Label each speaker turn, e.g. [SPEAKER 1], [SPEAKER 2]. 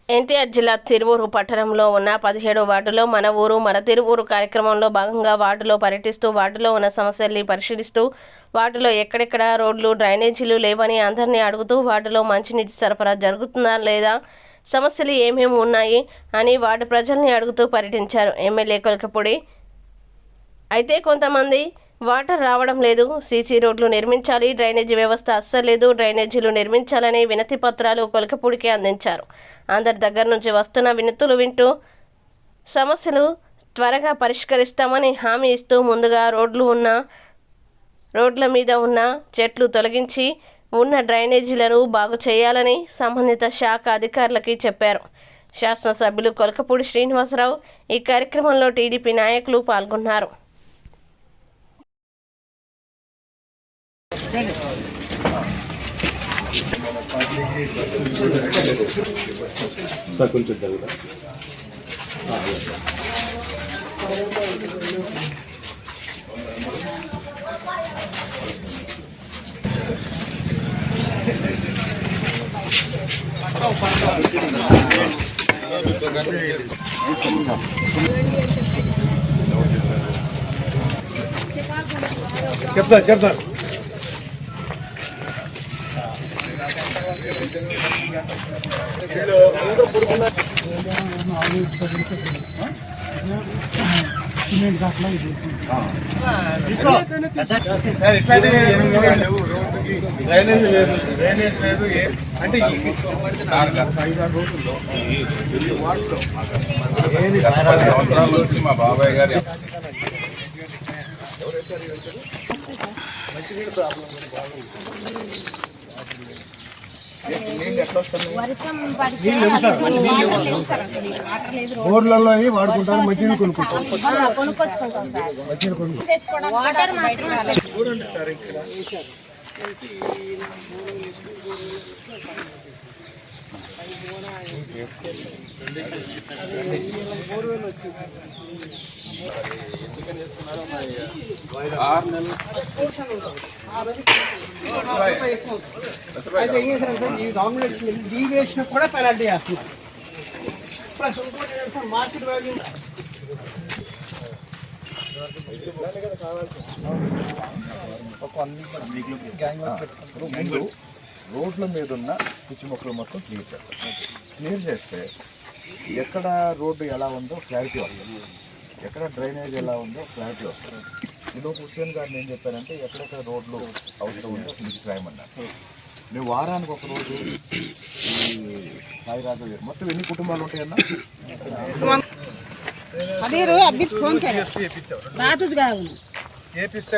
[SPEAKER 1] ఎన్టీఆర్ జిల్లా తిరువూరు పట్టణంలో ఉన్న 17వ వార్డులో మన ఊరు మన తిరువూరు కార్యక్రమంలో భాగంగా వార్డులో పర్యటిస్తూ వార్డులో ఉన్న సమస్యల్ని పరిశీలిస్తూ వార్డులో ఎక్కడెక్కడ రోడ్లు డ్రైనేజీలు లేవని అందరినీ అడుగుతూ వార్డులో మంచినీటి సరఫరా జరుగుతుందా లేదా, సమస్యలు ఏమేమి ఉన్నాయి అని వార్డు ప్రజల్ని అడుగుతూ పర్యటించారు ఎమ్మెల్యే కొలకపూడి. అయితే కొంతమంది వాటర్ రావడం లేదు, సీసీ రోడ్లు నిర్మించాలి, డ్రైనేజీ వ్యవస్థ అస్సలు లేదు, డ్రైనేజీలు నిర్మించాలని వినతి పత్రాలు కొలకపూడికి అందించారు. అందరి దగ్గర నుంచి వస్తున్న వినతులు వింటూ సమస్యలు త్వరగా పరిష్కరిస్తామని హామీ ఇస్తూ ముందుగా రోడ్ల మీద ఉన్న చెట్లు తొలగించి ఉన్న డ్రైనేజీలను బాగు చేయాలని సంబంధిత శాఖ అధికారులకి చెప్పారు. శాసనసభ్యులు కొలకపూడి శ్రీనివాసరావు ఈ కార్యక్రమంలో టీడీపీ నాయకులు పాల్గొన్నారు.
[SPEAKER 2] కొంచెం జరుగుతా చెప్తా అంటే మా బాబాయ్ గారు బోర్లలో వాడుకుంటారు, మంచిగా కొనుక్కుంటారు. చూడండి సార్, ఇక్కడ డీవియేషన్ కూడా పెనాల్టీ వేస్తున్నారు. ప్లస్ ఇంకోటి మార్కెట్ వాల్యూ రోడ్ల మీద ఉన్న పిచ్చి మొక్కలు మొత్తం క్లియర్ చేస్తారు. క్లియర్ చేస్తే ఎక్కడ రోడ్డు ఎలా ఉందో క్లారిటీ వస్తుంది, ఎక్కడ డ్రైనేజ్ ఎలా ఉందో క్లారిటీ వస్తుంది. నేను హుస్సేన్ గారిని ఏం చెప్పానంటే ఎక్కడెక్కడ రోడ్లు అవసరం ఉందో లిస్ట్ రాయమన్నారు. నేను వారానికి ఒక రోజు ఈ సాయిరాజు మొత్తం ఎన్ని కుటుంబాలు ఉంటాయన్నా ఏపిస్తే